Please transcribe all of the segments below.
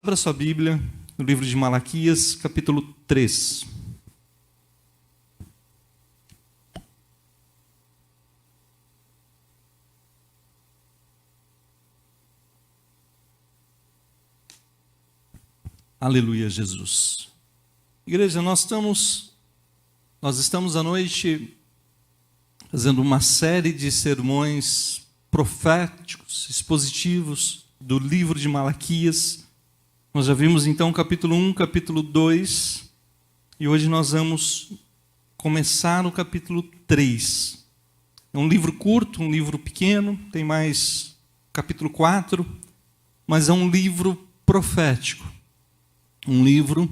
Abra sua Bíblia no livro de Malaquias, capítulo 3. Aleluia, Jesus. Igreja, nós estamos à noite fazendo uma série de sermões proféticos, expositivos do livro de Malaquias. Nós já vimos então capítulo 1, capítulo 2, e hoje nós vamos começar o capítulo 3. É um livro curto, um livro pequeno, tem mais capítulo 4, mas é um livro profético. Um livro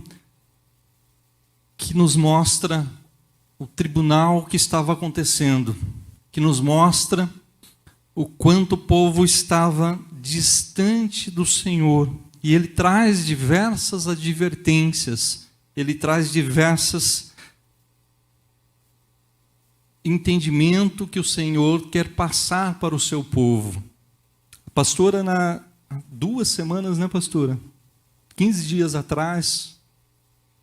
que nos mostra o tribunal que estava acontecendo, que nos mostra o quanto o povo estava distante do Senhor. E ele traz diversas advertências, ele traz diversos entendimentos que o Senhor quer passar para o seu povo. A pastora, há 2 semanas, né, pastora? 15 dias atrás,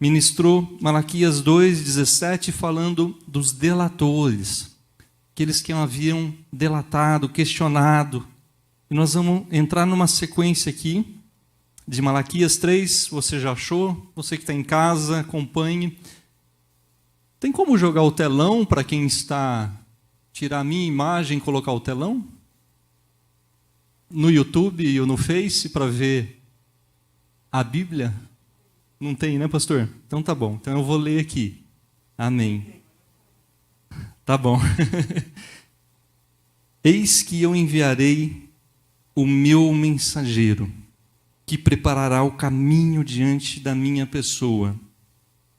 ministrou Malaquias 2:17, falando dos delatores, aqueles que haviam delatado, questionado. E nós vamos entrar numa sequência aqui, de Malaquias 3, você já achou? Você que está em casa, acompanhe. Tem como jogar o telão para quem está... tirar a minha imagem e colocar o telão? No YouTube ou no Face para ver a Bíblia? Não tem, né, pastor? Então tá bom. Então eu vou ler aqui. Amém. Tá bom. Eis que eu enviarei o meu mensageiro, que preparará o caminho diante da minha pessoa.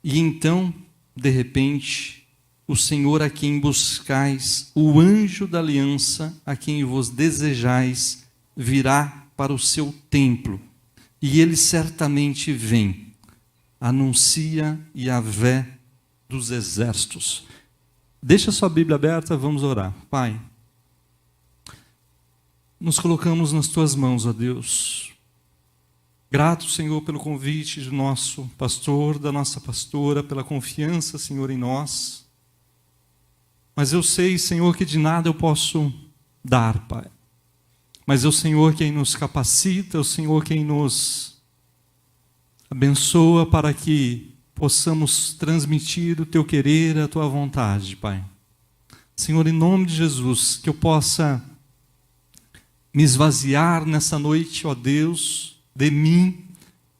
E então, de repente, o Senhor a quem buscais, o anjo da aliança a quem vos desejais, virá para o seu templo. E ele certamente vem, anuncia Yahvé dos exércitos. Deixa sua Bíblia aberta, vamos orar. Pai, nos colocamos nas tuas mãos, ó Deus. Grato, Senhor, pelo convite do nosso pastor, da nossa pastora, pela confiança, Senhor, em nós. Mas eu sei, Senhor, que de nada eu posso dar, Pai. Mas é o Senhor quem nos capacita, é o Senhor quem nos abençoa para que possamos transmitir o Teu querer, a Tua vontade, Pai. Senhor, em nome de Jesus, que eu possa me esvaziar nessa noite, ó Deus, de mim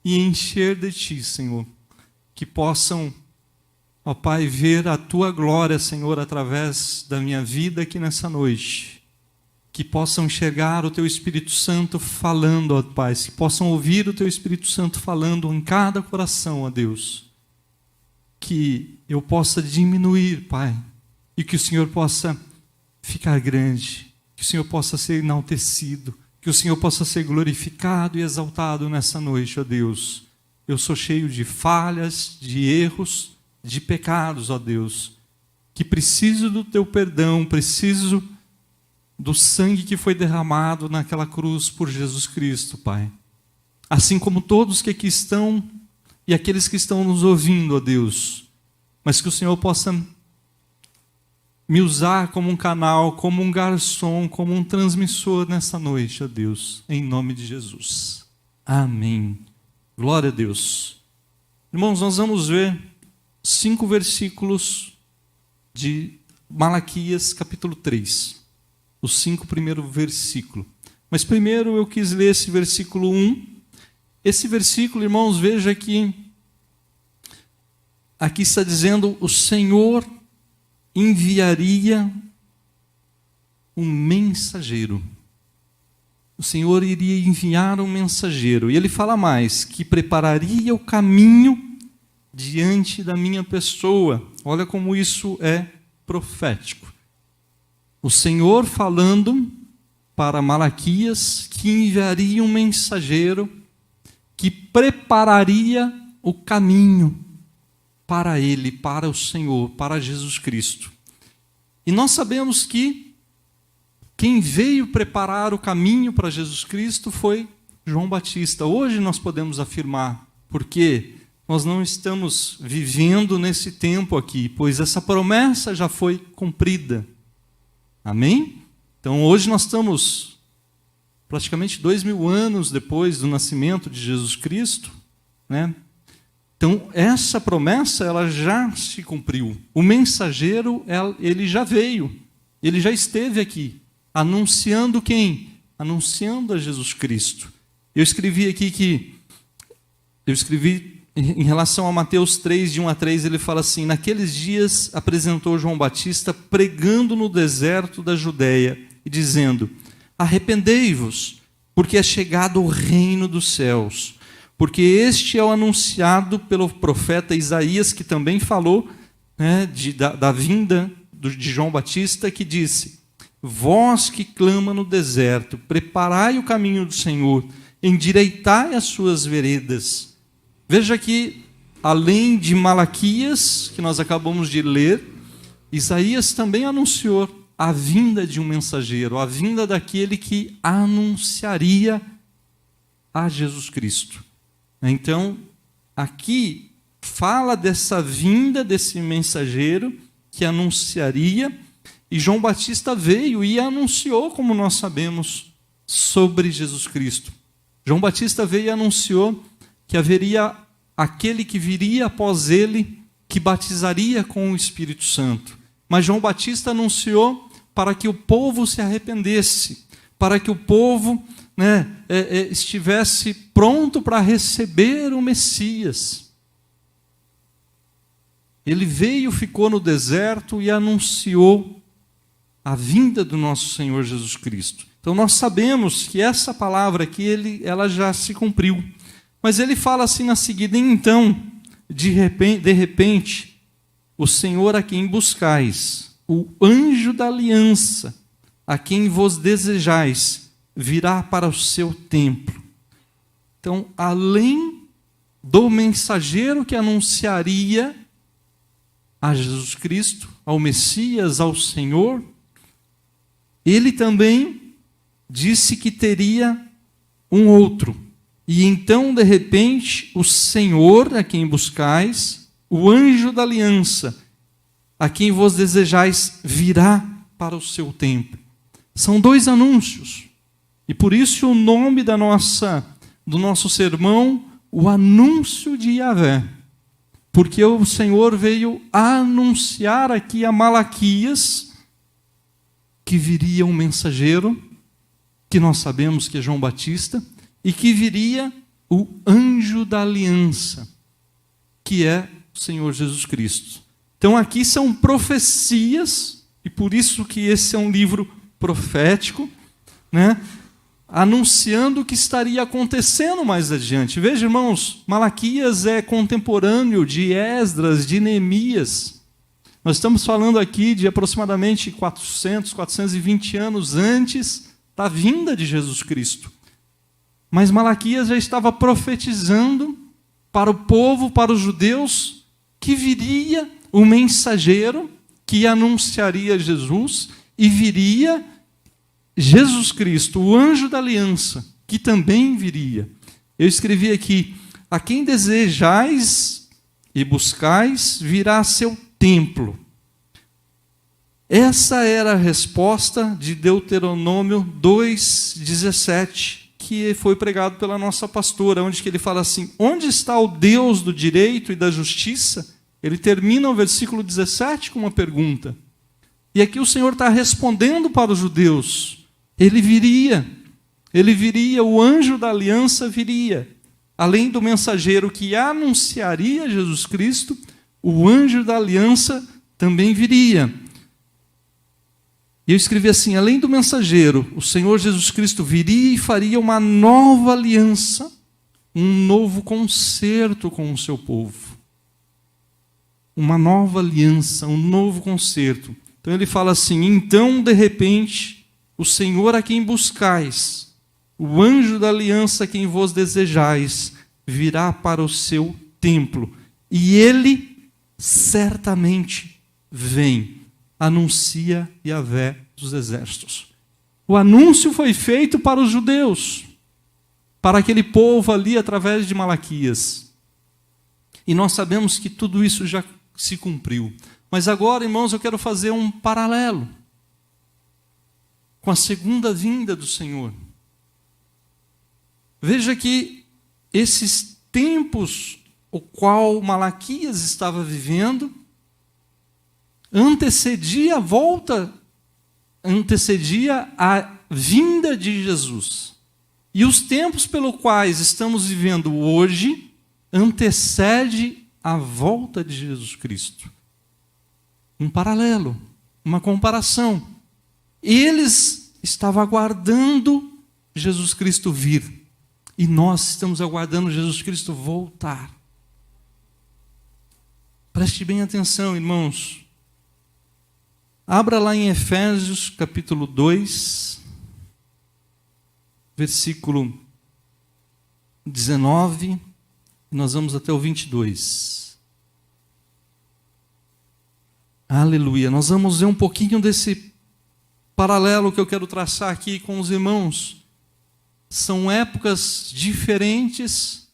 e encher de Ti, Senhor. Que possam, ó Pai, ver a Tua glória, Senhor, através da minha vida aqui nessa noite. Que possam enxergar o Teu Espírito Santo falando, ó Pai. Que possam ouvir o Teu Espírito Santo falando em cada coração, ó Deus. Que eu possa diminuir, Pai. E que o Senhor possa ficar grande. Que o Senhor possa ser enaltecido. Que o Senhor possa ser glorificado e exaltado nessa noite, ó Deus. Eu sou cheio de falhas, de erros, de pecados, ó Deus. Que preciso do Teu perdão, preciso do sangue que foi derramado naquela cruz por Jesus Cristo, Pai. Assim como todos que aqui estão e aqueles que estão nos ouvindo, ó Deus. Mas que o Senhor possa me usar como um canal, como um garçom, como um transmissor nessa noite, ó Deus, em nome de Jesus. Amém. Glória a Deus. Irmãos, nós vamos ver 5 versículos de Malaquias, capítulo 3. Os 5 primeiros versículos. Mas primeiro eu quis ler esse versículo 1. Esse versículo, irmãos, veja que aqui está dizendo: o Senhor enviaria um mensageiro. O Senhor iria enviar um mensageiro. E ele fala mais, que prepararia o caminho diante da minha pessoa. Olha como isso é profético. O Senhor falando para Malaquias que enviaria um mensageiro que prepararia o caminho para ele, para o Senhor, para Jesus Cristo. E nós sabemos que quem veio preparar o caminho para Jesus Cristo foi João Batista. Hoje nós podemos afirmar, porque nós não estamos vivendo nesse tempo aqui, pois essa promessa já foi cumprida. Amém? Então hoje nós estamos praticamente 2000 anos depois do nascimento de Jesus Cristo, né? Então essa promessa ela já se cumpriu. O mensageiro ele já veio, ele já esteve aqui, anunciando quem? Anunciando a Jesus Cristo. Eu escrevi em relação a Mateus 3, de 1 a 3, ele fala assim: naqueles dias apresentou João Batista pregando no deserto da Judéia e dizendo: arrependei-vos, porque é chegado o reino dos céus. Porque este é o anunciado pelo profeta Isaías, que também falou, né, da vinda de João Batista, que disse: vós que clama no deserto, preparai o caminho do Senhor, endireitai as suas veredas. Veja que, além de Malaquias, que nós acabamos de ler, Isaías também anunciou a vinda de um mensageiro, a vinda daquele que anunciaria a Jesus Cristo. Então, aqui fala dessa vinda desse mensageiro que anunciaria, e João Batista veio e anunciou, como nós sabemos, sobre Jesus Cristo. João Batista veio e anunciou que haveria aquele que viria após ele, que batizaria com o Espírito Santo. Mas João Batista anunciou para que o povo se arrependesse, para que o povo, né, estivesse pronto para receber o Messias. Ele veio, ficou no deserto e anunciou a vinda do nosso Senhor Jesus Cristo. Então nós sabemos que essa palavra aqui, ela já se cumpriu. Mas ele fala assim na seguida: então, de repente, o Senhor a quem buscais, o anjo da aliança, a quem vos desejais, virá para o seu templo. Então, além do mensageiro que anunciaria a Jesus Cristo, ao Messias, ao Senhor, ele também disse que teria um outro. E então, de repente, o Senhor a quem buscais, o anjo da aliança, a quem vos desejais, virá para o seu templo. São dois anúncios. E por isso o nome do nosso sermão, o anúncio de Yahvé. Porque o Senhor veio anunciar aqui a Malaquias que viria um mensageiro, que nós sabemos que é João Batista, e que viria o anjo da aliança, que é o Senhor Jesus Cristo. Então aqui são profecias, e por isso que esse é um livro profético, né, anunciando o que estaria acontecendo mais adiante. Veja, irmãos, Malaquias é contemporâneo de Esdras, de Neemias. Nós estamos falando aqui de aproximadamente 420 anos antes da vinda de Jesus Cristo. Mas Malaquias já estava profetizando para o povo, para os judeus, que viria o mensageiro que anunciaria Jesus, e viria Jesus Cristo, o anjo da aliança, que também viria. Eu escrevi aqui: a quem desejais e buscais, virá a seu templo. Essa era a resposta de Deuteronômio 2,17, que foi pregado pela nossa pastora, onde que ele fala assim: onde está o Deus do direito e da justiça? Ele termina o versículo 17 com uma pergunta. E aqui o Senhor está respondendo para os judeus. Ele viria, o anjo da aliança viria. Além do mensageiro que anunciaria Jesus Cristo, o anjo da aliança também viria. E eu escrevi assim: além do mensageiro, o Senhor Jesus Cristo viria e faria uma nova aliança, um novo concerto com o seu povo. Uma nova aliança, um novo concerto. Então ele fala assim: então, de repente, o Senhor a quem buscais, o anjo da aliança a quem vos desejais, virá para o seu templo. E ele certamente vem, anuncia Yahvé dos exércitos. O anúncio foi feito para os judeus, para aquele povo ali através de Malaquias. E nós sabemos que tudo isso já se cumpriu. Mas agora, irmãos, eu quero fazer um paralelo com a segunda vinda do Senhor. Veja que esses tempos o qual Malaquias estava vivendo antecedia a vinda de Jesus. E os tempos pelos quais estamos vivendo hoje antecede a volta de Jesus Cristo. Um paralelo, uma comparação. Eles estavam aguardando Jesus Cristo vir. E nós estamos aguardando Jesus Cristo voltar. Preste bem atenção, irmãos. Abra lá em Efésios, capítulo 2, versículo 19, e nós vamos até o 22. Aleluia. Nós vamos ver um pouquinho desse paralelo que eu quero traçar aqui com os irmãos. São épocas diferentes,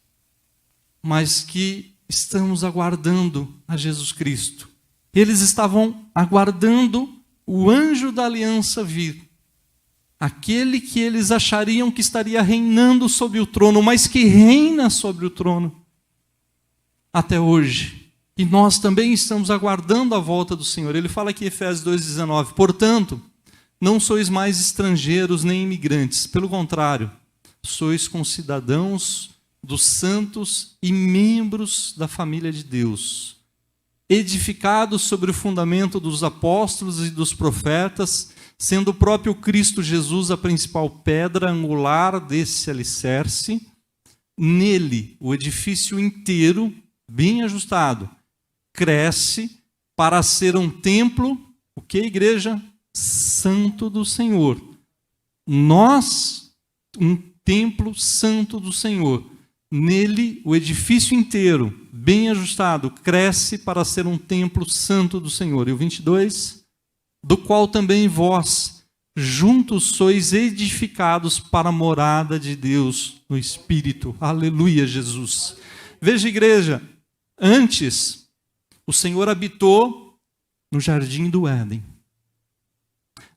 mas que estamos aguardando a Jesus Cristo. Eles estavam aguardando o anjo da aliança vir. Aquele que eles achariam que estaria reinando sobre o trono, mas que reina sobre o trono até hoje. E nós também estamos aguardando a volta do Senhor. Ele fala aqui em Efésios 2,19: portanto, não sois mais estrangeiros nem imigrantes, pelo contrário, sois concidadãos dos santos e membros da família de Deus, edificados sobre o fundamento dos apóstolos e dos profetas, sendo o próprio Cristo Jesus a principal pedra angular desse alicerce. Nele, o edifício inteiro, bem ajustado, cresce para ser um templo, o que, igreja? Santo do Senhor. Nós, um templo santo do Senhor. Nele, o edifício inteiro, bem ajustado, cresce para ser um templo santo do Senhor. E o 22, do qual também vós, juntos sois edificados para a morada de Deus no Espírito. Aleluia, Jesus. Veja, igreja, antes, o Senhor habitou no jardim do Éden.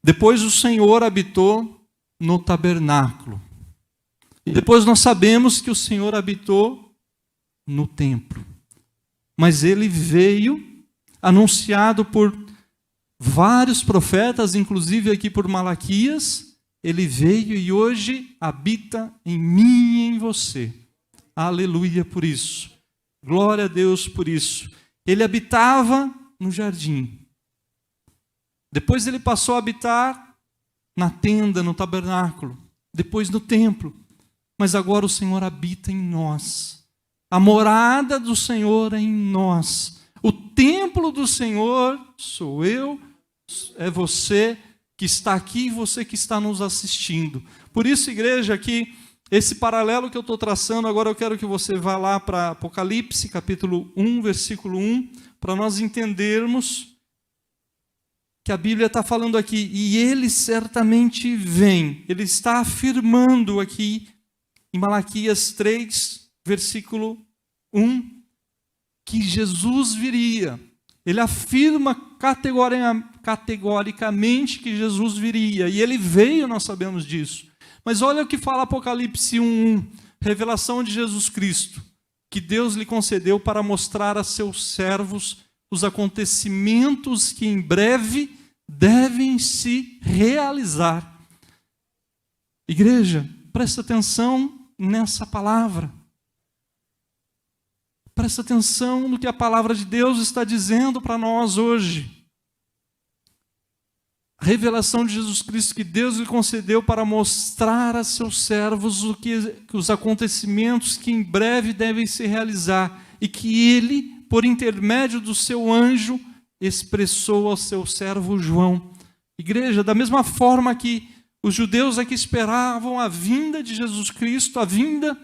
Depois o Senhor habitou no tabernáculo. E depois nós sabemos que o Senhor habitou no templo. Mas ele veio, anunciado por vários profetas, inclusive aqui por Malaquias. Ele veio e hoje habita em mim e em você. Aleluia por isso. Glória a Deus por isso. Ele habitava no jardim. Depois ele passou a habitar na tenda, no tabernáculo. Depois no templo. Mas agora o Senhor habita em nós. A morada do Senhor é em nós. O templo do Senhor sou eu, é você que está aqui e você que está nos assistindo. Por isso, igreja, que esse paralelo que eu estou traçando, agora eu quero que você vá lá para Apocalipse, capítulo 1, versículo 1, para nós entendermos que a Bíblia está falando aqui, e ele certamente vem. Ele está afirmando aqui, em Malaquias 3, versículo 1, que Jesus viria. Ele afirma categoricamente que Jesus viria. E ele veio, nós sabemos disso. Mas olha o que fala Apocalipse 1:1, revelação de Jesus Cristo, que Deus lhe concedeu para mostrar a seus servos os acontecimentos que em breve devem se realizar. Igreja, presta atenção nessa palavra. Presta atenção no que a palavra de Deus está dizendo para nós hoje. A revelação de Jesus Cristo que Deus lhe concedeu para mostrar a seus servos os acontecimentos que em breve devem se realizar e que ele, por intermédio do seu anjo, expressou ao seu servo João. Igreja, da mesma forma que os judeus aqui esperavam a vinda de Jesus Cristo, a vinda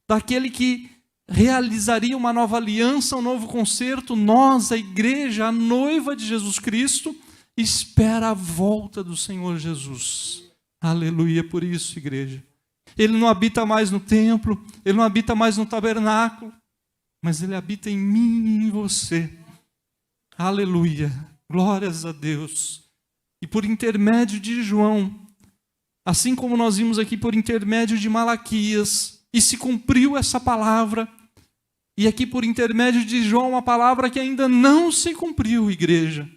daquele que realizaria uma nova aliança, um novo concerto, nós, a igreja, a noiva de Jesus Cristo, espera a volta do Senhor Jesus. Aleluia por isso, igreja. Ele não habita mais no templo, Ele não habita mais no tabernáculo, mas Ele habita em mim e em você. Aleluia, glórias a Deus. E por intermédio de João, assim como nós vimos aqui por intermédio de Malaquias, e se cumpriu essa palavra, e aqui por intermédio de João, uma palavra que ainda não se cumpriu, igreja.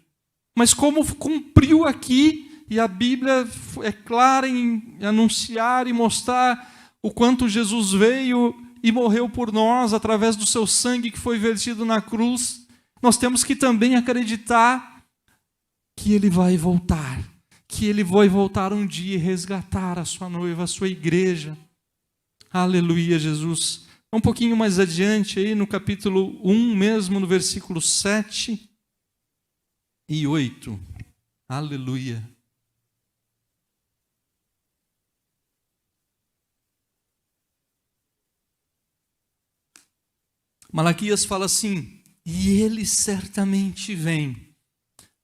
Mas como cumpriu aqui, e a Bíblia é clara em anunciar e mostrar o quanto Jesus veio e morreu por nós, através do seu sangue que foi vertido na cruz, nós temos que também acreditar que Ele vai voltar. Que Ele vai voltar um dia e resgatar a sua noiva, a sua igreja. Aleluia, Jesus. Um pouquinho mais adiante, aí no capítulo 1 mesmo, no versículo 7 e 8. Aleluia. Malaquias fala assim: e Ele certamente vem.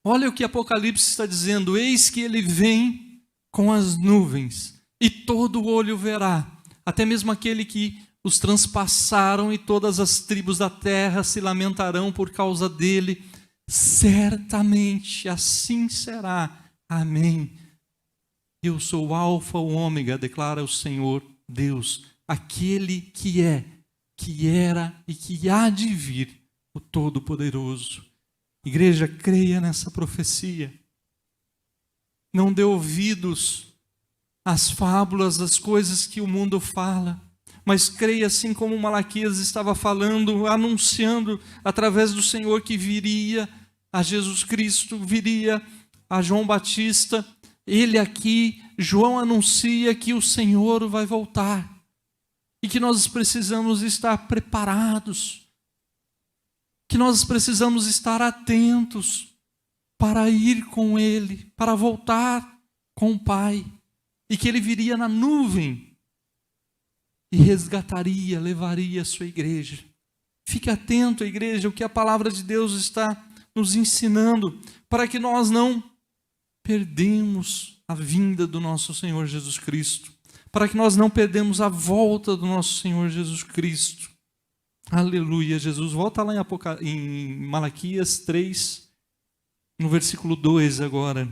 Olha o que Apocalipse está dizendo: eis que Ele vem com as nuvens, e todo olho verá, até mesmo aquele que os transpassaram, e todas as tribos da terra se lamentarão por causa dele. Certamente assim será. Amém. Eu sou o Alfa, o Ômega, declara o Senhor Deus, aquele que é, que era e que há de vir, o Todo-Poderoso. Igreja, creia nessa profecia. Não dê ouvidos às fábulas, às coisas que o mundo fala, mas creia assim como Malaquias estava falando, anunciando através do Senhor que viria a Jesus Cristo, viria a João Batista. Ele aqui, João anuncia que o Senhor vai voltar e que nós precisamos estar preparados, que nós precisamos estar atentos para ir com Ele, para voltar com o Pai, e que Ele viria na nuvem e resgataria, levaria a sua igreja. Fique atento, igreja, o que a palavra de Deus está nos ensinando, para que nós não perdemos a vinda do nosso Senhor Jesus Cristo, para que nós não perdemos a volta do nosso Senhor Jesus Cristo. Aleluia, Jesus. Volta lá em Malaquias 3, no versículo 2 agora.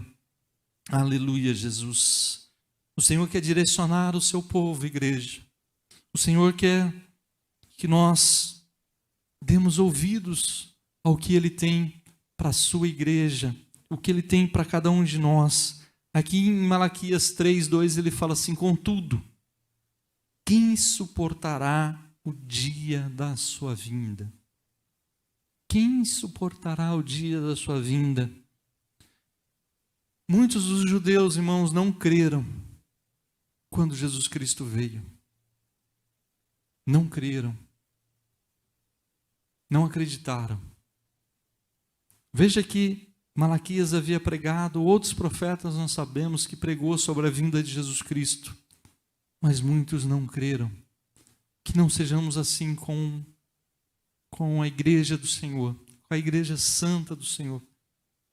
Aleluia, Jesus. O Senhor quer direcionar o seu povo, igreja. O Senhor quer que nós demos ouvidos ao que Ele tem para a sua igreja, o que Ele tem para cada um de nós. Aqui em Malaquias 3, 2, ele fala assim: contudo, quem suportará o dia da sua vinda? Quem suportará o dia da sua vinda? Muitos dos judeus, irmãos, não creram quando Jesus Cristo veio. Não creram. Não acreditaram. Veja que Malaquias havia pregado, outros profetas nós sabemos que pregou sobre a vinda de Jesus Cristo, mas muitos não creram. Que não sejamos assim com a igreja do Senhor, com a igreja santa do Senhor,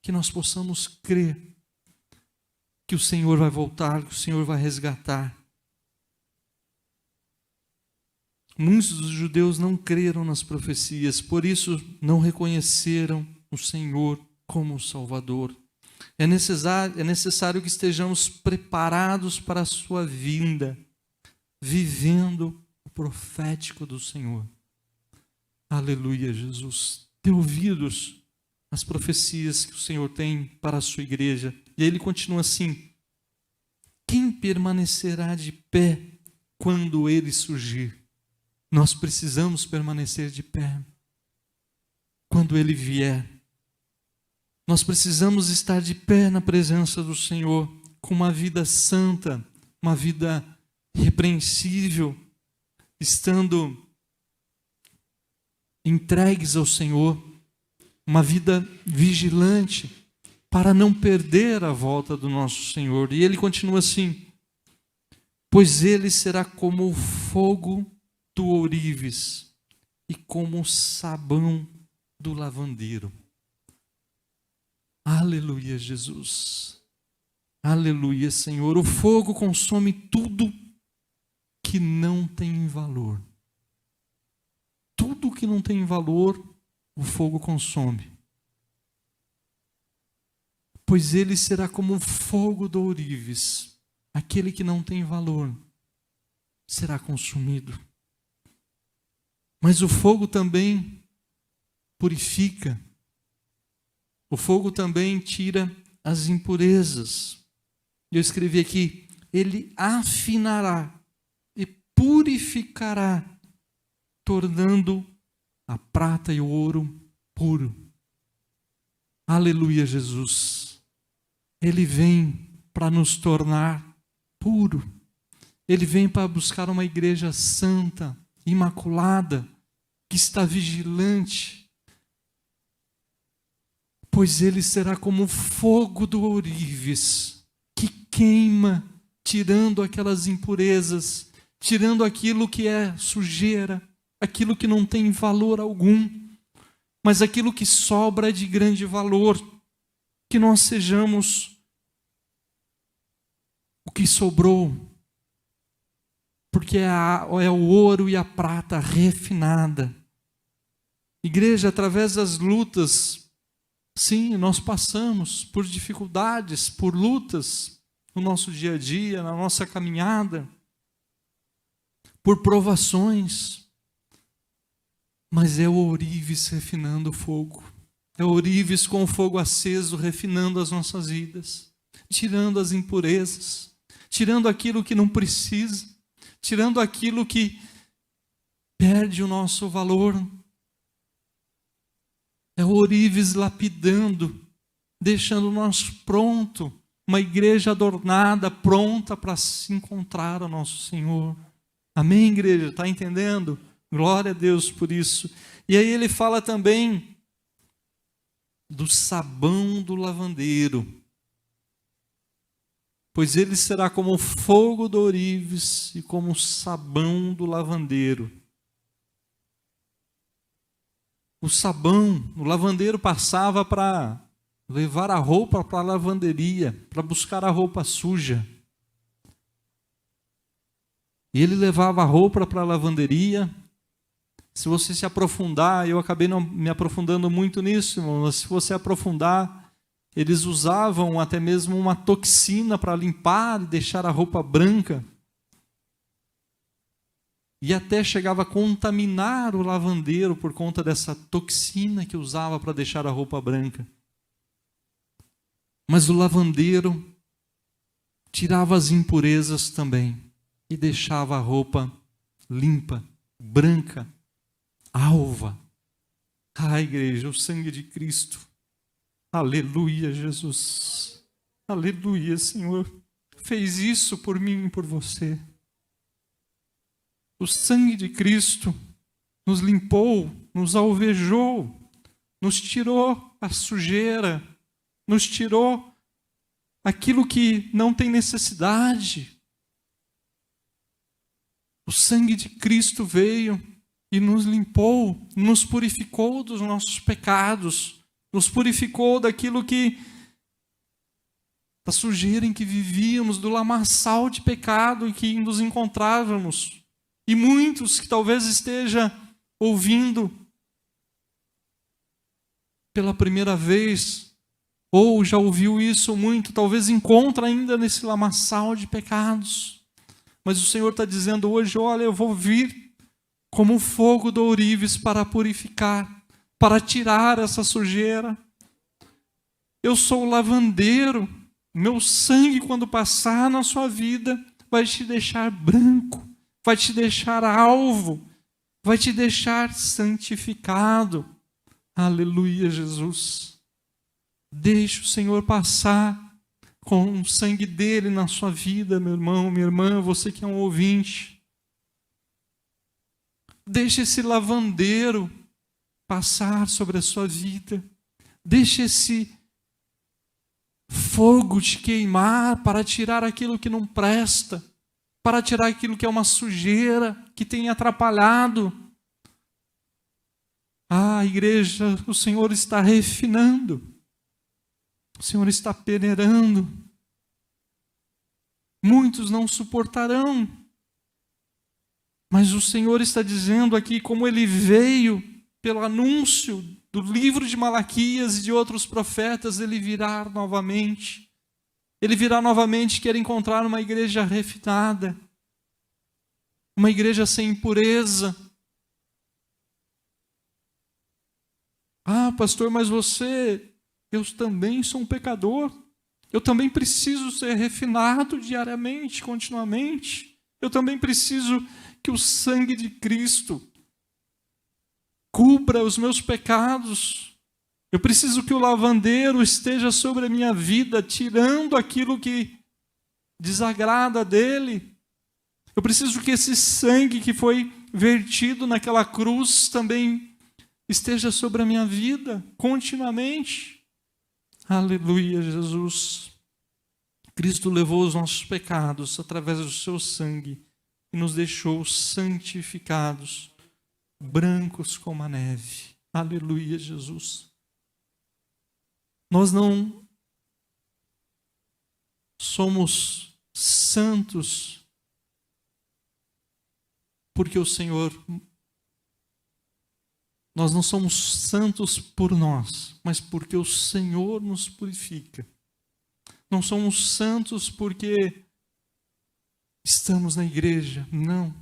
que nós possamos crer que o Senhor vai voltar, que o Senhor vai resgatar. Muitos dos judeus não creram nas profecias, por isso não reconheceram o Senhor como o Salvador. É necessário que estejamos preparados para a sua vinda, vivendo o profético do Senhor. Aleluia, Jesus. Dê ouvidos às profecias que o Senhor tem para a sua igreja. E ele continua assim: quem permanecerá de pé quando ele surgir? Nós precisamos permanecer de pé quando ele vier. Nós precisamos estar de pé na presença do Senhor, com uma vida santa, uma vida irrepreensível, estando entregues ao Senhor, uma vida vigilante, para não perder a volta do nosso Senhor. E ele continua assim: pois ele será como o fogo do ourives e como o sabão do lavandeiro. Aleluia, Jesus. Aleluia, Senhor. O fogo consome tudo que não tem valor. Tudo que não tem valor, o fogo consome. Pois ele será como o fogo do ourives. Aquele que não tem valor será consumido. Mas o fogo também purifica. O fogo também tira as impurezas. Eu escrevi aqui, ele afinará e purificará, tornando a prata e o ouro puro. Aleluia, Jesus. Ele vem para nos tornar puro. Ele vem para buscar uma igreja santa, imaculada, que está vigilante. Pois ele será como o fogo do ourives, que queima, tirando aquelas impurezas, tirando aquilo que é sujeira, aquilo que não tem valor algum, mas aquilo que sobra é de grande valor, que nós sejamos o que sobrou, porque é o ouro e a prata refinada. Igreja, através das lutas, sim, nós passamos por dificuldades, por lutas no nosso dia a dia, na nossa caminhada, por provações, mas é o ourives refinando o fogo, é o ourives com o fogo aceso refinando as nossas vidas, tirando as impurezas, tirando aquilo que não precisa, tirando aquilo que perde o nosso valor. É o ourives lapidando, deixando nós pronto, uma igreja adornada, pronta para se encontrar ao nosso Senhor. Amém, igreja? Está entendendo? Glória a Deus por isso. E aí ele fala também do sabão do lavandeiro. Pois ele será como o fogo do ourives e como o sabão do lavandeiro. O sabão, o lavandeiro passava para levar a roupa para a lavanderia, para buscar a roupa suja. E ele levava a roupa para a lavanderia. Se você se aprofundar, eu acabei não me aprofundando muito nisso, irmão, mas se você aprofundar, eles usavam até mesmo uma toxina para limpar e deixar a roupa branca. E até chegava a contaminar o lavandeiro por conta dessa toxina que usava para deixar a roupa branca. Mas o lavandeiro tirava as impurezas também e deixava a roupa limpa, branca, alva. Ah, igreja, o sangue de Cristo. Aleluia, Jesus. Aleluia, Senhor. Fez isso por mim e por você. O sangue de Cristo nos limpou, nos alvejou, nos tirou a sujeira, nos tirou aquilo que não tem necessidade. O sangue de Cristo veio e nos limpou, nos purificou dos nossos pecados, nos purificou daquilo que, da sujeira em que vivíamos, do lamaçal de pecado em que nos encontrávamos. E muitos que talvez esteja ouvindo pela primeira vez, ou já ouviu isso muito, talvez encontra ainda nesse lamaçal de pecados. Mas o Senhor está dizendo hoje, olha, eu vou vir como um fogo do ourives para purificar, para tirar essa sujeira. Eu sou o lavandeiro, meu sangue quando passar na sua vida vai te deixar branco, vai te deixar alvo, vai te deixar santificado. Aleluia, Jesus. Deixe o Senhor passar com o sangue dele na sua vida, meu irmão, minha irmã, você que é um ouvinte. Deixe esse lavandeiro passar sobre a sua vida. Deixe esse fogo te queimar para tirar aquilo que não presta, para tirar aquilo que é uma sujeira, que tem atrapalhado. Ah, igreja, o Senhor está refinando. O Senhor está peneirando. Muitos não suportarão. Mas o Senhor está dizendo aqui como Ele veio pelo anúncio do livro de Malaquias e de outros profetas, Ele virá novamente. Ele virá novamente, quer encontrar uma igreja refinada, uma igreja sem impureza. Ah, pastor, mas eu também sou um pecador. Eu também preciso ser refinado diariamente, continuamente. Eu também preciso que o sangue de Cristo cubra os meus pecados. Eu preciso que o lavandeiro esteja sobre a minha vida, tirando aquilo que desagrada dele. Eu preciso que esse sangue que foi vertido naquela cruz também esteja sobre a minha vida, continuamente. Aleluia, Jesus. Cristo levou os nossos pecados através do seu sangue e nos deixou santificados, brancos como a neve. Aleluia, Jesus. Nós não somos santos porque o Senhor... Nós não somos santos por nós, mas porque o Senhor nos purifica. Não somos santos porque estamos na igreja, não.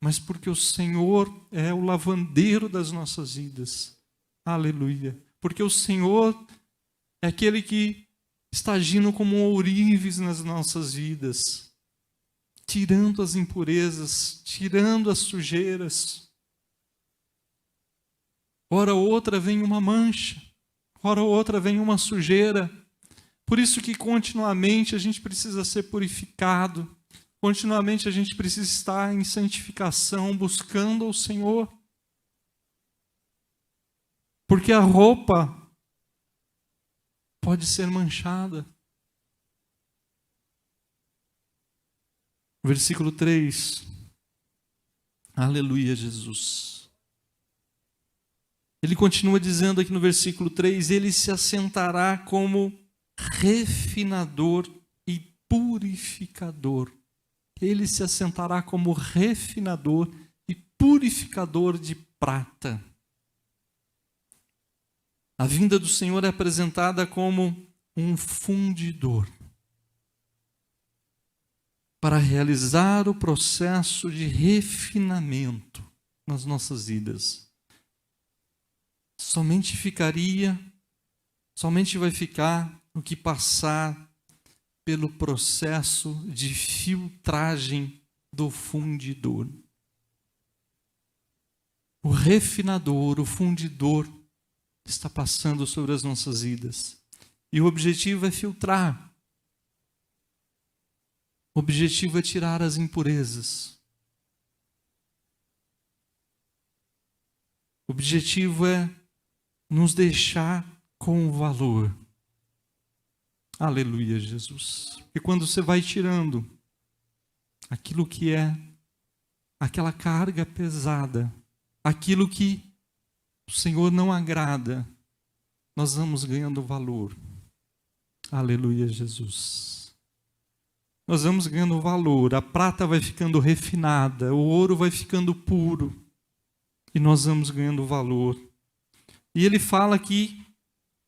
Mas porque o Senhor é o lavandeiro das nossas vidas. Aleluia. Porque o Senhor é aquele que está agindo como um ourives nas nossas vidas, tirando as impurezas, tirando as sujeiras. Hora ou outra vem uma mancha, hora ou outra vem uma sujeira. Por isso que continuamente a gente precisa ser purificado, continuamente a gente precisa estar em santificação, buscando o Senhor. Porque a roupa pode ser manchada. Versículo 3. Aleluia, Jesus. Ele continua dizendo aqui no versículo 3, ele se assentará como refinador e purificador. Ele se assentará como refinador e purificador de prata. A vinda do Senhor é apresentada como um fundidor para realizar o processo de refinamento nas nossas vidas. Somente vai ficar o que passar pelo processo de filtragem do fundidor. O refinador, o fundidor, está passando sobre as nossas vidas. E o objetivo é filtrar. O objetivo é tirar as impurezas. O objetivo é nos deixar com valor. Aleluia, Jesus. E quando você vai tirando aquilo que é aquela carga pesada, aquilo que o Senhor não agrada, nós vamos ganhando valor. Aleluia, Jesus. Nós vamos ganhando valor, a prata vai ficando refinada, o ouro vai ficando puro, e nós vamos ganhando valor. E ele fala que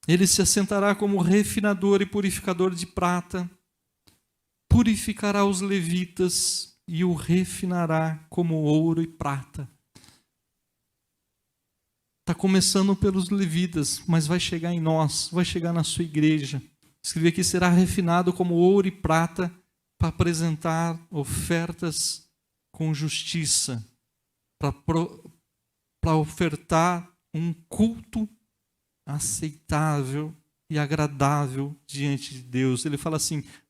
ele se assentará como refinador e purificador de prata, purificará os levitas e o refinará como ouro e prata. Está começando pelos levitas, mas vai chegar em nós, vai chegar na sua igreja. Escreve aqui, será refinado como ouro e prata para apresentar ofertas com justiça, para ofertar um culto aceitável e agradável diante de Deus. Ele fala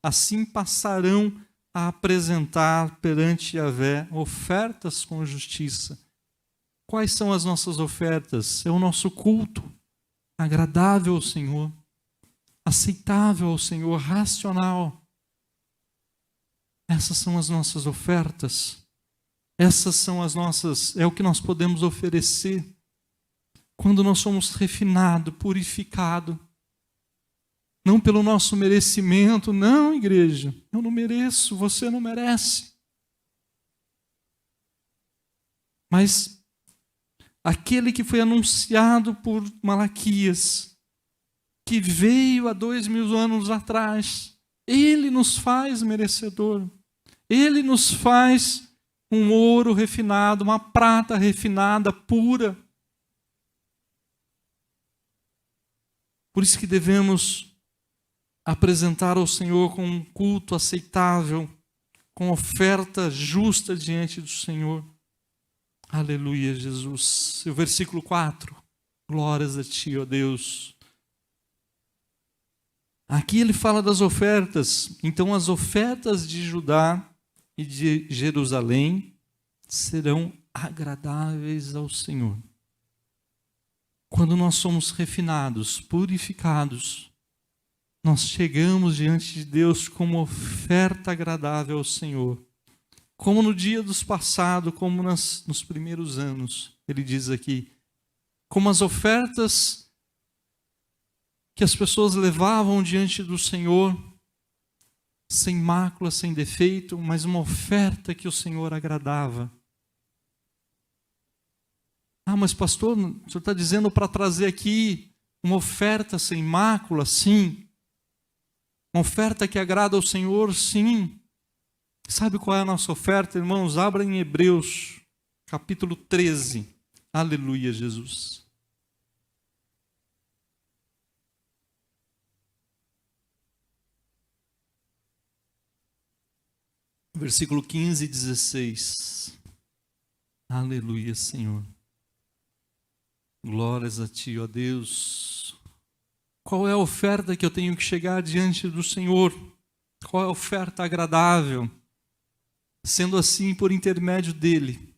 assim passarão a apresentar perante Yahvé ofertas com justiça. Quais são as nossas ofertas? É o nosso culto agradável ao Senhor, aceitável ao Senhor, racional. Essas são as nossas ofertas. Essas são é o que nós podemos oferecer quando nós somos refinados, purificados. Não pelo nosso merecimento, não, igreja. Eu não mereço, você não merece. Mas aquele que foi anunciado por Malaquias, que veio há 2000 anos atrás, ele nos faz merecedor. Ele nos faz um ouro refinado, uma prata refinada, pura. Por isso que devemos apresentar ao Senhor com um culto aceitável, com oferta justa diante do Senhor. Aleluia, Jesus. O versículo 4. Glórias a Ti, ó Deus. Aqui ele fala das ofertas. Então as ofertas de Judá e de Jerusalém serão agradáveis ao Senhor. Quando nós somos refinados, purificados, nós chegamos diante de Deus como oferta agradável ao Senhor. Como no dia dos passados, como nos primeiros anos, ele diz aqui, como as ofertas que as pessoas levavam diante do Senhor, sem mácula, sem defeito, mas uma oferta que o Senhor agradava. Ah, mas pastor, o senhor está dizendo para trazer aqui uma oferta sem mácula? Sim. Uma oferta que agrada ao Senhor? Sim. Sabe qual é a nossa oferta, irmãos? Abra em Hebreus, capítulo 13. Aleluia, Jesus. Versículo 15 e 16. Aleluia, Senhor. Glórias a Ti, ó Deus. Qual é a oferta que eu tenho que chegar diante do Senhor? Qual é a oferta agradável? Sendo assim, por intermédio dele,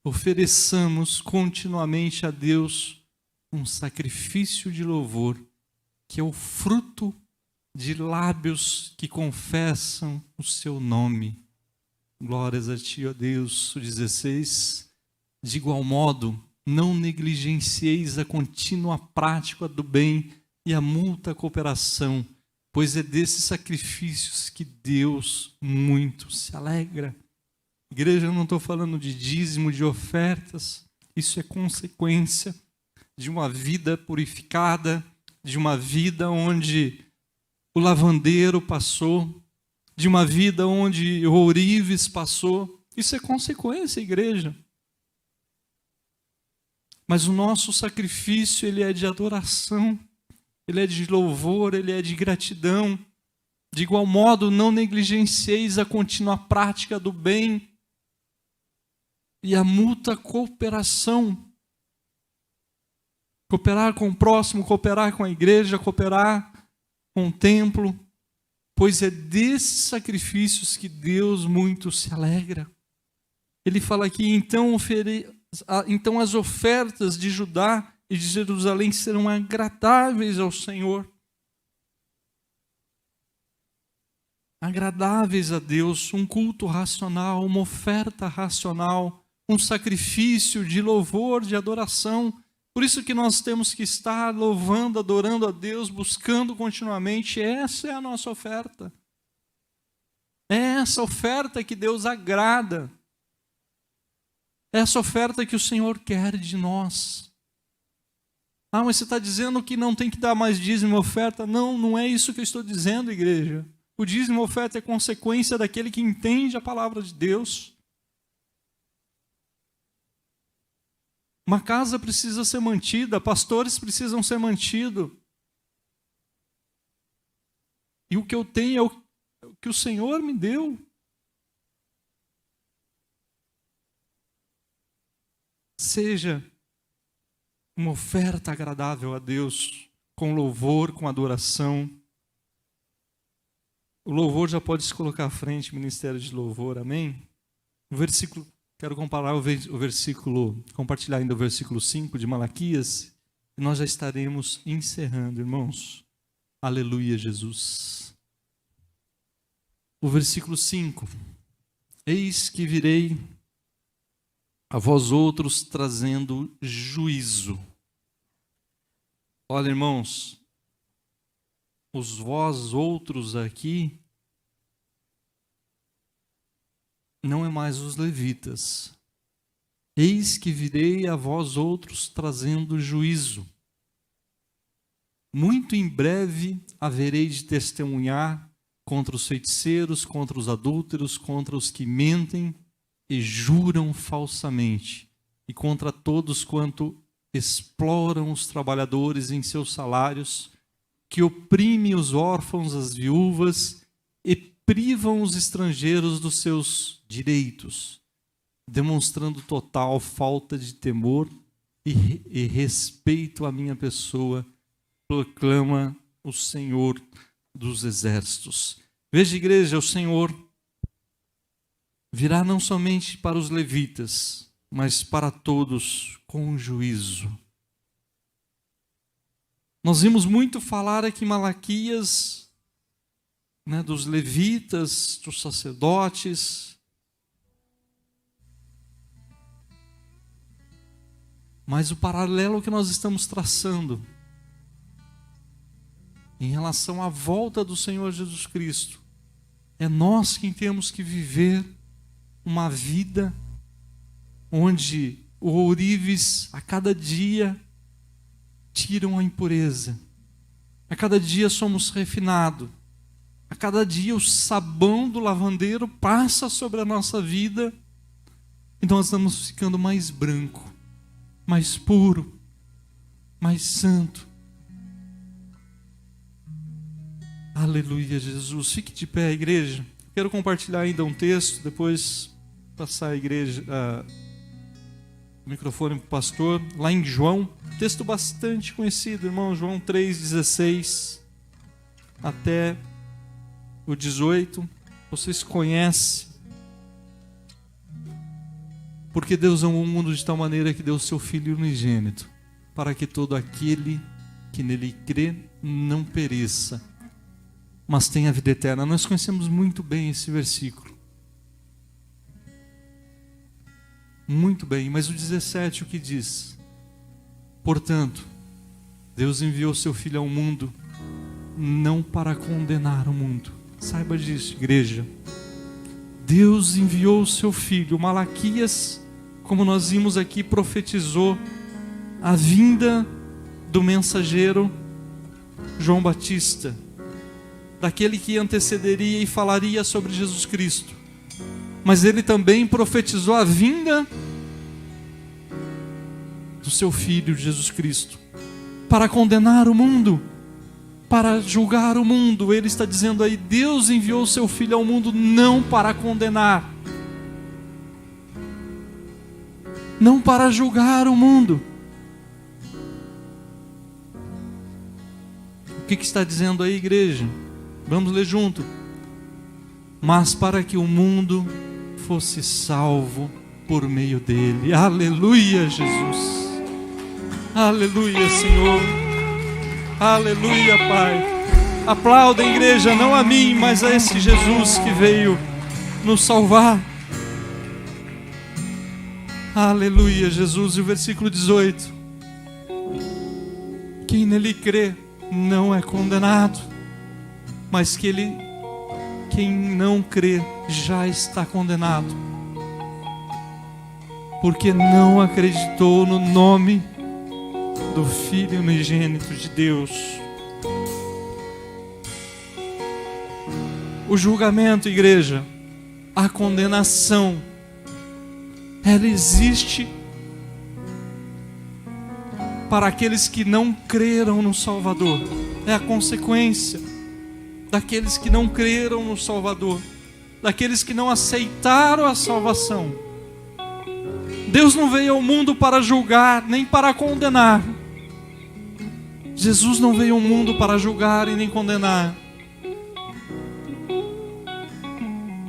ofereçamos continuamente a Deus um sacrifício de louvor, que é o fruto de lábios que confessam o Seu nome. Glórias a Ti, ó Deus. O 16. De igual modo, não negligencieis a contínua prática do bem e a mútua cooperação, pois é desses sacrifícios que Deus muito se alegra. Igreja, eu não estou falando de dízimo, de ofertas. Isso é consequência de uma vida purificada, de uma vida onde o lavandeiro passou, de uma vida onde o ourives passou. Isso é consequência, igreja. Mas o nosso sacrifício, ele é de adoração, ele é de louvor, ele é de gratidão. De igual modo, não negligencieis a contínua prática do bem e a mútua cooperação. Cooperar com o próximo, cooperar com a igreja, cooperar com o templo, pois é desses sacrifícios que Deus muito se alegra. Ele fala aqui, então as ofertas de Judá e de Jerusalém serão agradáveis ao Senhor. Agradáveis a Deus, um culto racional, uma oferta racional, um sacrifício de louvor, de adoração. Por isso que nós temos que estar louvando, adorando a Deus, buscando continuamente. Essa é a nossa oferta. É essa oferta que Deus agrada. É essa oferta que o Senhor quer de nós. Ah, mas você está dizendo que não tem que dar mais dízimo e oferta? Não, não é isso que eu estou dizendo, igreja. O dízimo e oferta é consequência daquele que entende a palavra de Deus. Uma casa precisa ser mantida, pastores precisam ser mantidos. E o que eu tenho é o que o Senhor me deu. Seja uma oferta agradável a Deus, com louvor, com adoração. O louvor já pode se colocar à frente, ministério de louvor, amém? O versículo, quero comparar o versículo, compartilhar ainda o versículo 5 de Malaquias, e nós já estaremos encerrando, irmãos. Aleluia, Jesus. O versículo 5. Eis que virei a vós outros trazendo juízo. Olha, irmãos, os vós outros aqui não é mais os levitas. Eis que virei a vós outros trazendo juízo. Muito em breve haverei de testemunhar contra os feiticeiros, contra os adúlteros, contra os que mentem e juram falsamente, e contra todos quanto exploram os trabalhadores em seus salários, que oprimem os órfãos, as viúvas e privam os estrangeiros dos seus direitos, demonstrando total falta de temor e respeito à minha pessoa, proclama o Senhor dos exércitos. Veja, igreja, o Senhor virá não somente para os levitas, mas para todos com juízo. Nós vimos muito falar aqui em Malaquias, dos levitas, dos sacerdotes, mas o paralelo que nós estamos traçando em relação à volta do Senhor Jesus Cristo, é nós quem temos que viver uma vida onde o ourives a cada dia tiram a impureza, a cada dia somos refinados, a cada dia o sabão do lavandeiro passa sobre a nossa vida e nós estamos ficando mais branco, mais puro, mais santo. Aleluia, Jesus. Fique de pé, igreja. Quero compartilhar ainda um texto, depois passar a igreja, o microfone para o pastor, lá em João, texto bastante conhecido, irmão, João 3,16 até o 18, vocês conhecem. Porque Deus amou o mundo de tal maneira que deu o seu Filho unigênito, para que todo aquele que nele crê não pereça, mas tenha vida eterna. Nós conhecemos muito bem esse versículo. Muito bem, mas o 17 o que diz? Portanto, Deus enviou seu Filho ao mundo, não para condenar o mundo. Saiba disso, igreja. Deus enviou o seu Filho. Malaquias, como nós vimos aqui, profetizou a vinda do mensageiro João Batista, daquele que antecederia e falaria sobre Jesus Cristo. Mas ele também profetizou a vinda do seu Filho Jesus Cristo, para condenar o mundo, para julgar o mundo. Ele está dizendo aí, Deus enviou o seu Filho ao mundo não para condenar, não para julgar o mundo. O que está dizendo aí, igreja? Vamos ler junto. Mas para que o mundo fosse salvo por meio dele. Aleluia, Jesus. Aleluia, Senhor. Aleluia, Pai. Aplauda, igreja, não a mim, mas a esse Jesus que veio nos salvar. Aleluia, Jesus. E o versículo 18. Quem nele crê não é condenado, mas quem não crê já está condenado, porque não acreditou no nome do Filho unigênito de Deus. O julgamento, igreja, a condenação, ela existe para aqueles que não creram no Salvador. É a consequência daqueles que não creram no Salvador, daqueles que não aceitaram a salvação. Deus não veio ao mundo para julgar, nem para condenar. Jesus não veio ao mundo para julgar e nem condenar,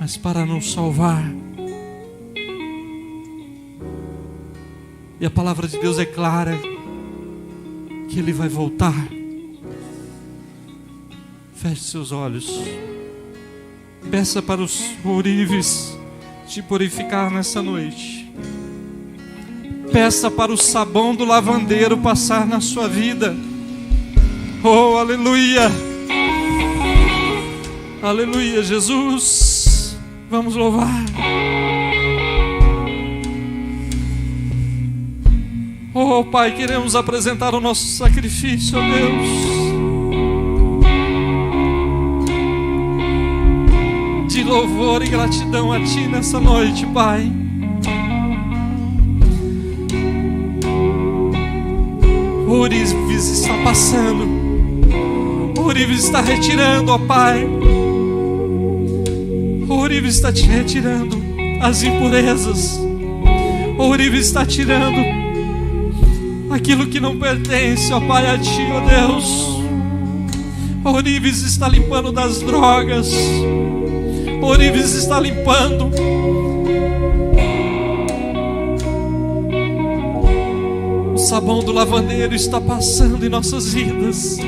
mas para nos salvar. E a palavra de Deus é clara, que Ele vai voltar. Feche seus olhos. Peça para os ourives te purificar nessa noite. Peça para o sabão do lavandeiro passar na sua vida. Oh, aleluia! Aleluia, Jesus! Vamos louvar. Oh, Pai, queremos apresentar o nosso sacrifício, ó Deus, de louvor e gratidão a Ti nessa noite, Pai. O ourives está passando, o ourives está retirando, ó Pai. O ourives está te retirando as impurezas, o ourives está tirando aquilo que não pertence, ó Pai, a Ti, ó Deus. O ourives está limpando das drogas, o ourives está limpando o sabão do lavandeiro, está passando em nossas vidas,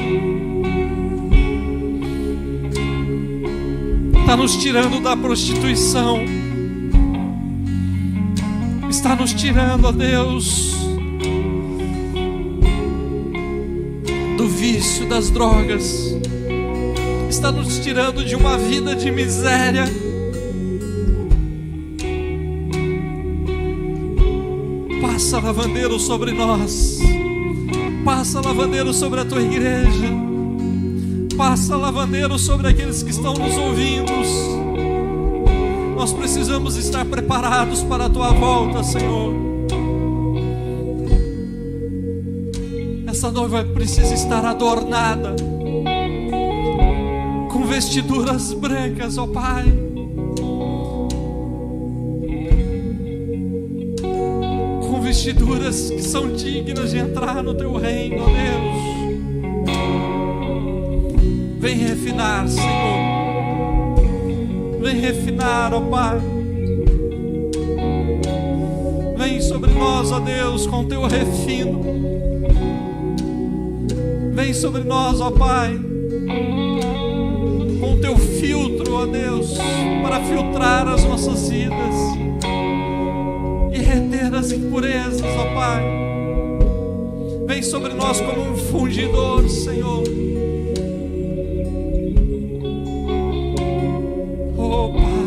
está nos tirando da prostituição, está nos tirando, ó Deus, do vício das drogas, está nos tirando de uma vida de miséria. Passa, lavandeiro, sobre nós, passa, lavandeiro, sobre a Tua igreja, passa, lavandeiro, sobre aqueles que estão nos ouvindo. Nós precisamos estar preparados para a Tua volta, Senhor. Essa noiva precisa estar adornada com vestiduras brancas, ó Pai. Com vestiduras que são dignas de entrar no Teu reino, ó Deus. Vem refinar, Senhor. Vem refinar, ó Pai. Vem sobre nós, ó Deus, com Teu refino. Vem sobre nós, ó Pai, com Teu filtro, ó Deus, para filtrar as nossas vidas e reter as impurezas, ó Pai. Vem sobre nós como um fundidor, Senhor. Oh, Pai,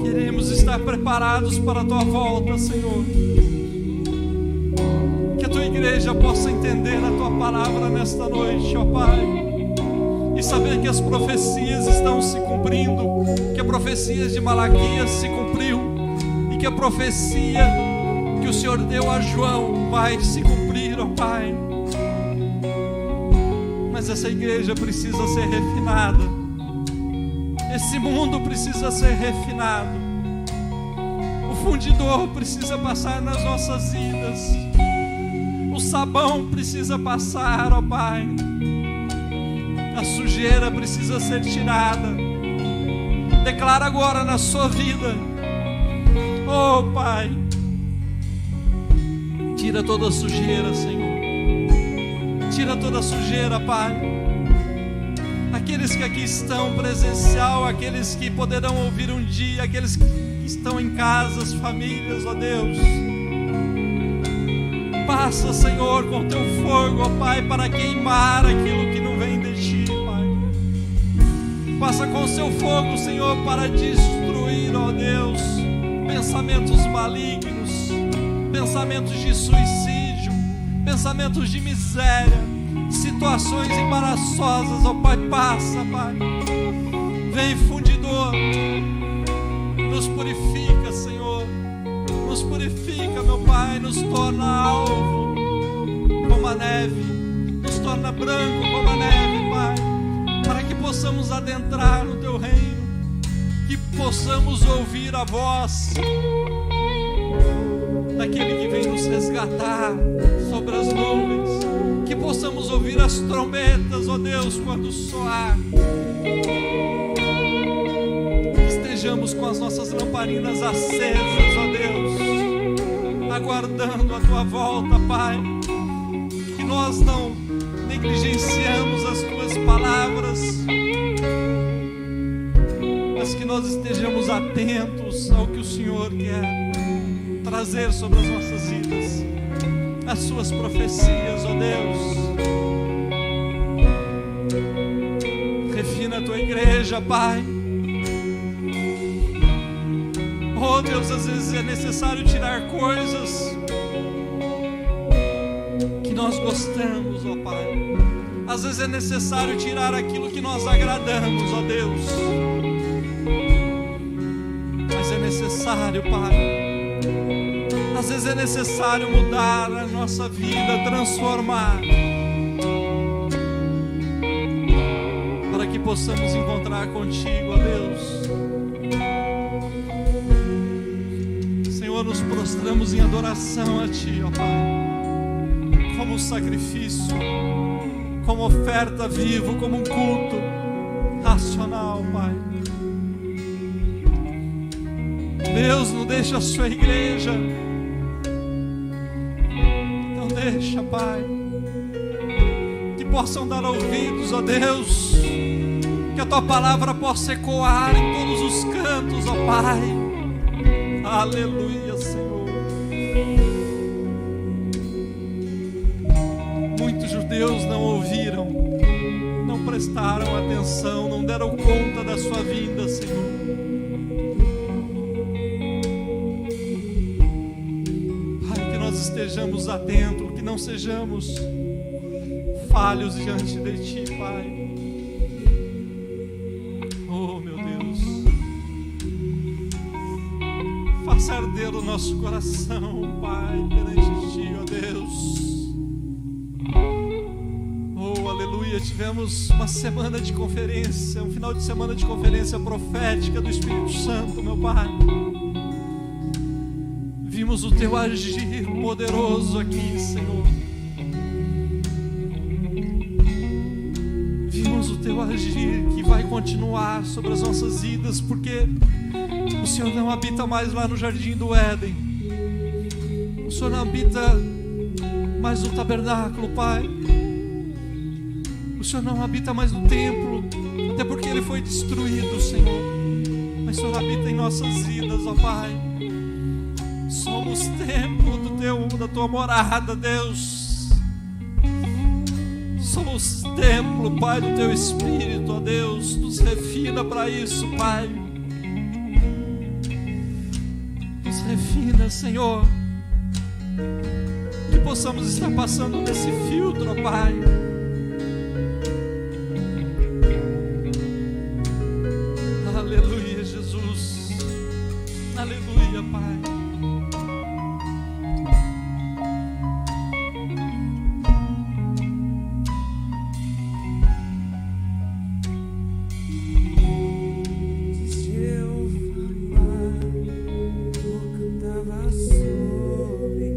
queremos estar preparados para a Tua volta, Senhor. Que a Tua igreja possa entender a Tua palavra nesta noite, ó Pai, e saber que as profecias estão se cumprindo, que a profecia de Malaquias se cumpriu e que a profecia que o Senhor deu a João vai se cumprir, ó Pai. Mas essa igreja precisa ser refinada, esse mundo precisa ser refinado, o fundidor precisa passar nas nossas vidas, o sabão precisa passar, ó Pai. A sujeira precisa ser tirada. Declara agora na sua vida, oh Pai, tira toda a sujeira, Senhor. Tira toda a sujeira, Pai. Aqueles que aqui estão presencial, aqueles que poderão ouvir um dia, aqueles que estão em casas, famílias, ó Deus. Passa, Senhor, com Teu fogo, ó Pai, para queimar aquilo que não vem de Ti, Pai. Passa com o Seu fogo, Senhor, para destruir, ó Deus, pensamentos malignos, pensamentos de suicídio, pensamentos de miséria, situações embaraçosas, ó Pai. Passa, Pai. Vem, fundidor, nos purifica, Senhor. Nos purifica, meu Pai, nos torna alvo como a neve, nos torna branco como a neve, Pai, para que possamos adentrar no Teu reino, que possamos ouvir a voz daquele que vem nos resgatar sobre as nuvens, que possamos ouvir as trombetas, ó Deus, quando soar. Estejamos com as nossas lamparinas acesas, ó Deus, aguardando a Tua volta, Pai. Que nós não negligenciamos as Tuas palavras, mas que nós estejamos atentos ao que o Senhor quer trazer sobre as nossas vidas, as Suas profecias, ó Deus. Refina a Tua igreja, Pai. Oh Deus, às vezes é necessário tirar coisas nós gostamos, ó Pai. Às vezes é necessário tirar aquilo que nós agradamos, ó Deus. Mas é necessário, Pai. Às vezes é necessário mudar a nossa vida, transformar, para que possamos encontrar contigo, ó Deus. Senhor, nos prostramos em adoração a Ti, ó Pai, como um sacrifício, como oferta viva, como um culto racional, Pai. Deus, não deixa a sua igreja, não deixa, Pai, que possam dar ouvidos, ó Deus, que a Tua palavra possa ecoar em todos os cantos, ó Pai. Aleluia, Senhor. Muitos judeus não ouviram, não prestaram atenção, não deram conta da sua vinda, Senhor. Pai, que nós estejamos atentos, que não sejamos falhos diante de Ti, Pai. Oh, meu Deus, faça arder o nosso coração, Pai, perante Ti, ó Deus. Tivemos uma semana de conferência, um final de semana de conferência profética do Espírito Santo, meu Pai. Vimos o Teu agir poderoso aqui, Senhor. Vimos o Teu agir que vai continuar sobre as nossas vidas, porque o Senhor não habita mais lá no jardim do Éden. O Senhor não habita mais no tabernáculo, Pai. O Senhor não habita mais no templo, até porque ele foi destruído, Senhor. Mas o Senhor habita em nossas vidas, ó Pai. Somos templo da Tua morada, Deus. Somos templo, Pai, do Teu Espírito, ó Deus. Nos refina para isso, Pai. Nos refina, Senhor. Que possamos estar passando nesse filtro, ó Pai. Aleluia, Jesus. Aleluia, Pai. Se eu falar, eu cantava sobre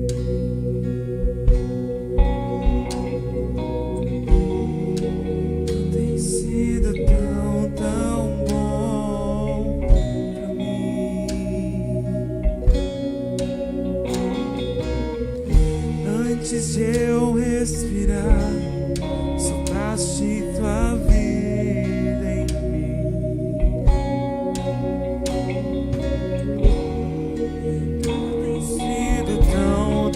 não tem sido tão bom pra mim. Antes de eu respirar, sopraste Tua vida em mim. Não tem sido tão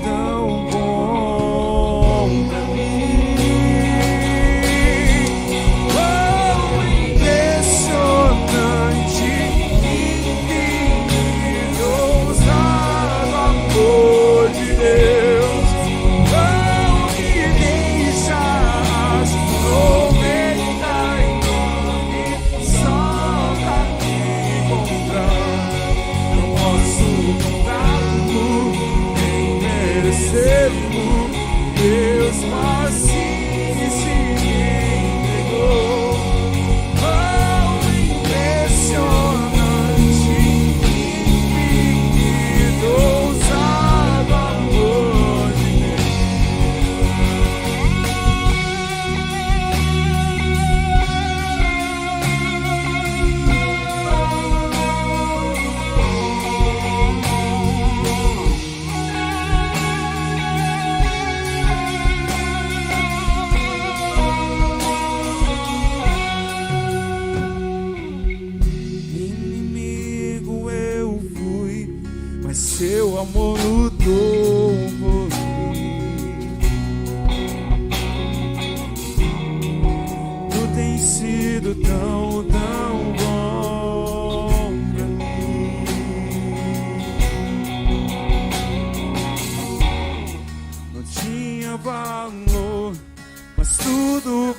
bom pra mim. Oh, impressionante, infinito, ousado amor de Deus. Oh, me deixas 99 só pra me encontrar. Não posso contar-lo, nem merecê-lo. Deus, mas sim se entregou. Oh, impressionante, infinito, ousado amor de Deus. Inimigo eu fui, mas Seu amor lutou por mim. Tu tens sido tão bom pra mim. Não tinha valor, mas tudo